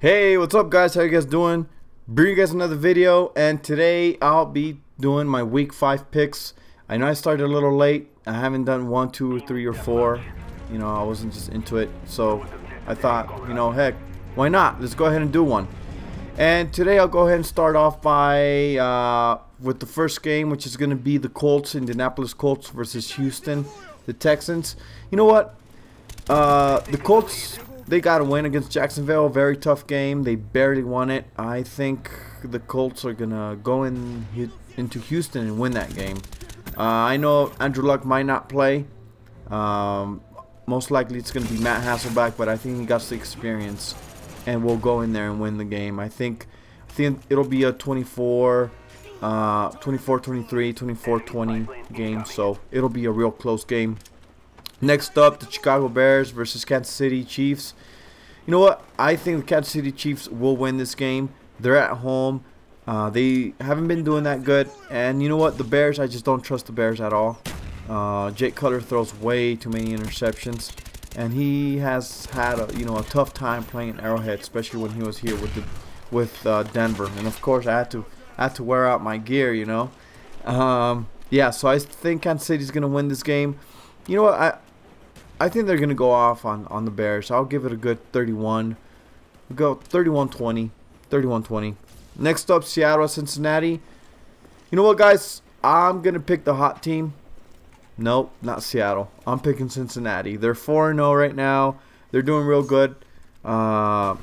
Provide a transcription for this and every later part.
Hey, what's up guys? How you guys doing? Bring you guys another video, and today I'll be doing my week 5 picks. I know I started a little late. I haven't done 1, 2, or 3, or 4. You know, I wasn't just into it. So I thought, you know, heck, why not? Let's go ahead and do one. And today I'll go ahead and start off by with the first game, which is going to be the Colts, Indianapolis Colts versus Houston, the Texans. You know what? The Colts, they got a win against Jacksonville. Very tough game. They barely won it. I think the Colts are going to go into Houston and win that game. I know Andrew Luck might not play. Most likely it's going to be Matt Hasselbeck, but I think he got the experience and we'll go in there and win the game. I think it'll be a 24-23, 24-20 game, so it'll be a real close game. Next up, the Chicago Bears versus Kansas City Chiefs. You know what? I think the Kansas City Chiefs will win this game. They're at home. They haven't been doing that good. And you know what? The Bears, I just don't trust the Bears at all. Jake Cutler throws way too many interceptions. And he has had a tough time playing at Arrowhead, especially when he was here with Denver. And of course, I had to wear out my gear, you know. Yeah, so I think Kansas City's gonna win this game. You know what? I think they're gonna go off on the Bears. I'll give it a good 31. We'll go 31-20, 31-20. Next up, Seattle, Cincinnati. You know what, guys? I'm gonna pick the hot team. Nope, not Seattle. I'm picking Cincinnati. They're 4-0 right now. They're doing real good. Actually,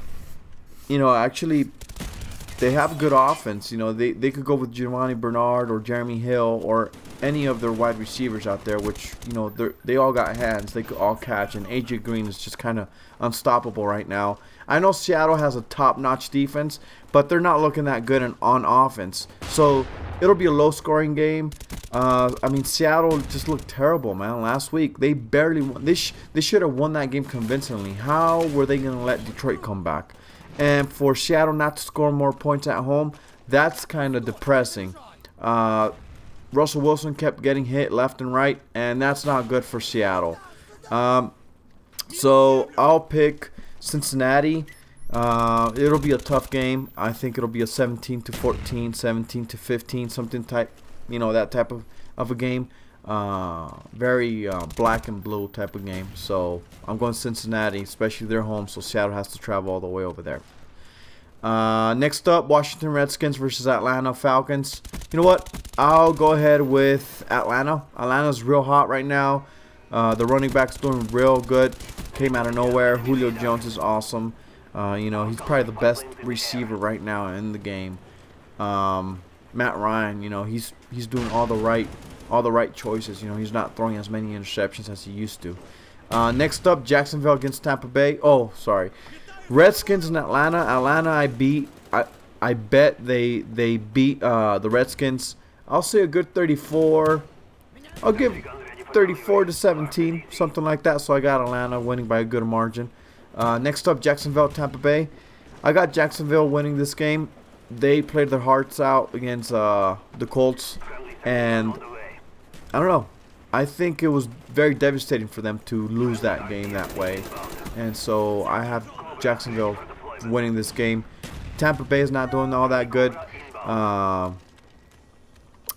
they have a good offense. You know, they could go with Giovanni Bernard or Jeremy Hill or any of their wide receivers out there, which, you know, they all got hands. They could all catch, and AJ Green is just kind of unstoppable right now. I know Seattle has a top-notch defense, but they're not looking that good on offense. So it'll be a low-scoring game. I mean, Seattle just looked terrible, man. Last week, they barely won. They should have won that game convincingly. How were they going to let Detroit come back? And for Seattle not to score more points at home, that's kind of depressing. Russell Wilson kept getting hit left and right, and that's not good for Seattle. So I'll pick Cincinnati. It'll be a tough game. I think it'll be a 17-14, 17-15, something type. You know, that type of a game. Very black and blue type of game. So I'm going Cincinnati, especially their home, so Seattle has to travel all the way over there. Next up, Washington Redskins versus Atlanta Falcons. You know what? I'll go ahead with Atlanta. Atlanta's real hot right now. The running back's doing real good. Came out of nowhere. Julio Jones is awesome. You know, he's probably the best receiver right now in the game. Matt Ryan, you know, he's doing all the right choices. You know, he's not throwing as many interceptions as he used to. Next up, Jacksonville against Tampa Bay. Oh, sorry. Redskins in Atlanta. Atlanta, I bet they beat the Redskins. I'll say a good 34. I'll give 34-17, something like that. So I got Atlanta winning by a good margin. Next up, Jacksonville, Tampa Bay. I got Jacksonville winning this game. They played their hearts out against the Colts, and I don't know. I think it was very devastating for them to lose that game that way, and so I have Jacksonville winning this game. Tampa Bay is not doing all that good. I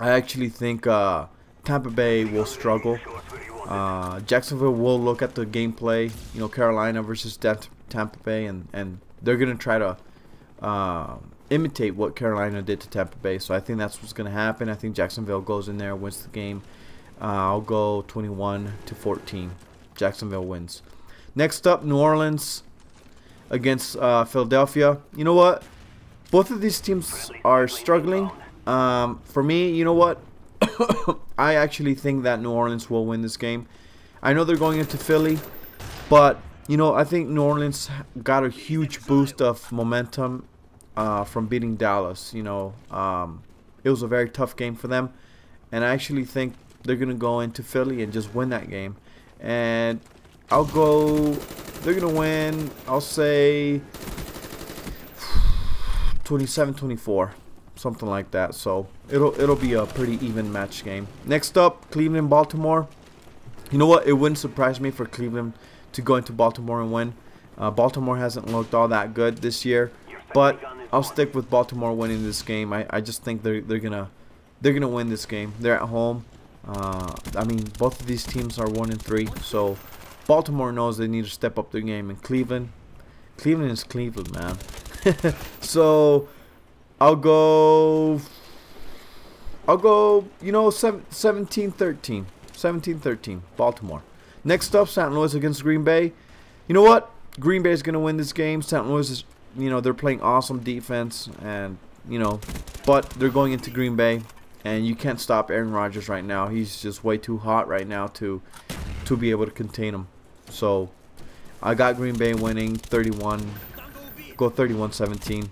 actually think Tampa Bay will struggle. Jacksonville will look at the gameplay, you know, Carolina versus Tampa Bay, and they're gonna try to imitate what Carolina did to Tampa Bay. So I think that's what's going to happen. I think Jacksonville goes in there, wins the game. I'll go 21-14. Jacksonville wins. Next up, New Orleans against Philadelphia. You know what? Both of these teams are struggling. For me, you know what? I actually think that New Orleans will win this game. I know they're going into Philly, but you know, I think New Orleans got a huge boost of momentum from beating Dallas. You know, it was a very tough game for them, and I actually think they're gonna go into Philly and just win that game. And I'll go. They're gonna win. I'll say 27-24, something like that. So it'll be a pretty even match game. Next up, Cleveland, Baltimore. You know what? It wouldn't surprise me for Cleveland to go into Baltimore and win. Baltimore hasn't looked all that good this year, but I'll stick with Baltimore winning this game. I just think they're gonna win this game. They're at home. I mean, both of these teams are 1-3, so Baltimore knows they need to step up their game. And Cleveland is Cleveland, man. So I'll go, you know, 17-13. 17-13, Baltimore. Next up, St. Louis against Green Bay. You know what? Green Bay is going to win this game. St. Louis is, you know, they're playing awesome defense, and, you know, but they're going into Green Bay, and you can't stop Aaron Rodgers right now. He's just way too hot right now to be able to contain him. So I got Green Bay winning 31. Go 31-17.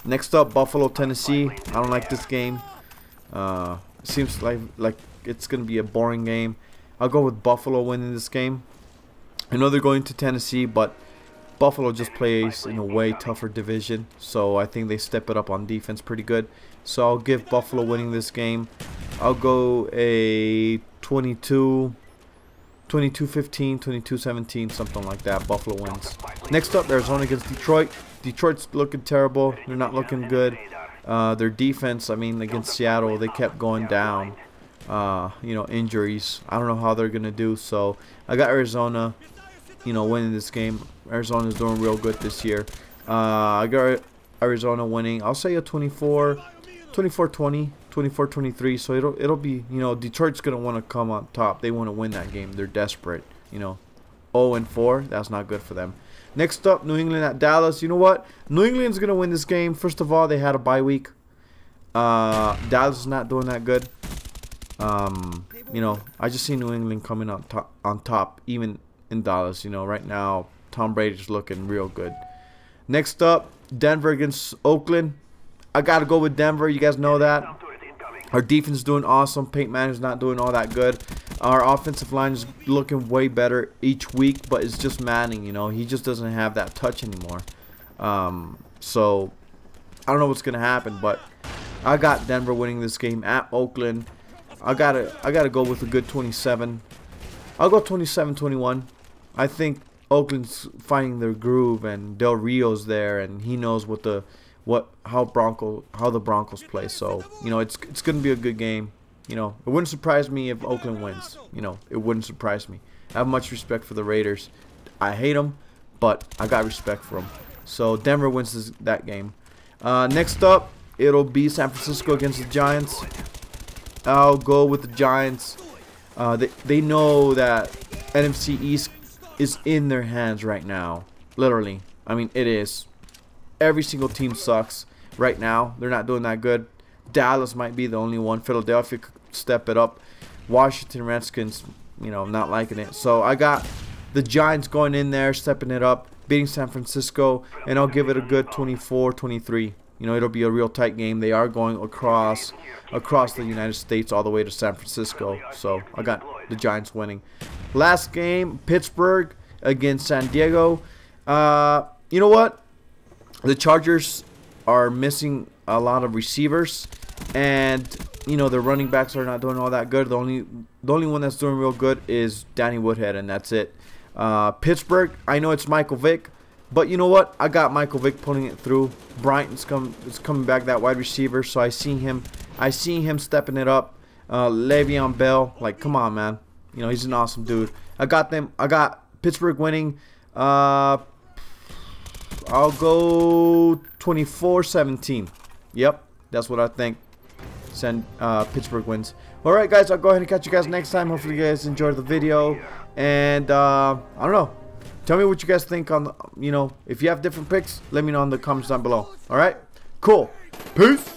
Next up, Buffalo, Tennessee. I don't like this game. Seems like it's going to be a boring game. I'll go with Buffalo winning this game. I know they're going to Tennessee, but Buffalo just plays in a way tougher division, so I think they step it up on defense pretty good. So I'll give Buffalo winning this game. I'll go a 22-15, 22-17, something like that. Buffalo wins. Next up, Arizona against Detroit. Detroit's looking terrible. They're not looking good. Their defense, I mean, against Seattle, they kept going down. You know, injuries. I don't know how they're gonna do. So I got Arizona, you know, winning this game. Arizona's doing real good this year. I got Arizona winning. I'll say a 24-20, 24-23. So it'll be, you know, Detroit's gonna want to come on top. They want to win that game. They're desperate. You know, 0-4. That's not good for them. Next up, New England at Dallas. You know what? New England's gonna win this game. First of all, they had a bye week. Dallas is not doing that good. You know, I just see New England coming on top, even in Dallas. You know, right now Tom Brady's looking real good. Next up, Denver against Oakland. I gotta go with Denver. You guys know that. Our defense is doing awesome. Peyton Manning's not doing all that good. Our offensive line is looking way better each week, but it's just Manning. You know, he just doesn't have that touch anymore. So I don't know what's gonna happen, but I got Denver winning this game at Oakland. I gotta go with a good 27. I'll go 27-21. I think Oakland's finding their groove, and Del Rio's there, and he knows how the Broncos play. So, you know, it's gonna be a good game. You know, it wouldn't surprise me if Oakland wins. You know, it wouldn't surprise me. I have much respect for the Raiders. I hate them, but I got respect for them. So Denver wins that game. Next up, it'll be San Francisco against the Giants. I'll go with the Giants. They know that NFC East is in their hands right now. Literally. I mean, it is. Every single team sucks right now. They're not doing that good. Dallas might be the only one. Philadelphia could step it up. Washington Redskins, you know, not liking it. So I got the Giants going in there, stepping it up, beating San Francisco, and I'll give it a good 24-23. You know, it'll be a real tight game. They are going across the United States all the way to San Francisco. So I got the Giants winning. Last game, Pittsburgh against San Diego. You know what? The Chargers are missing a lot of receivers, and you know, their running backs are not doing all that good. The only one that's doing real good is Danny Woodhead, and that's it. Pittsburgh, I know it's Michael Vick, but you know what? I got Michael Vick pulling it through. Bryant is coming back, that wide receiver, so I see him stepping it up. Le'Veon Bell, like, come on, man. You know, he's an awesome dude. I got Pittsburgh winning. I'll go 24-17. Yep, that's what I think. Pittsburgh wins. Alright, guys, I'll go ahead and catch you guys next time. Hopefully you guys enjoyed the video. And I don't know, tell me what you guys think on the, you know, if you have different picks, let me know in the comments down below. Alright, cool, peace.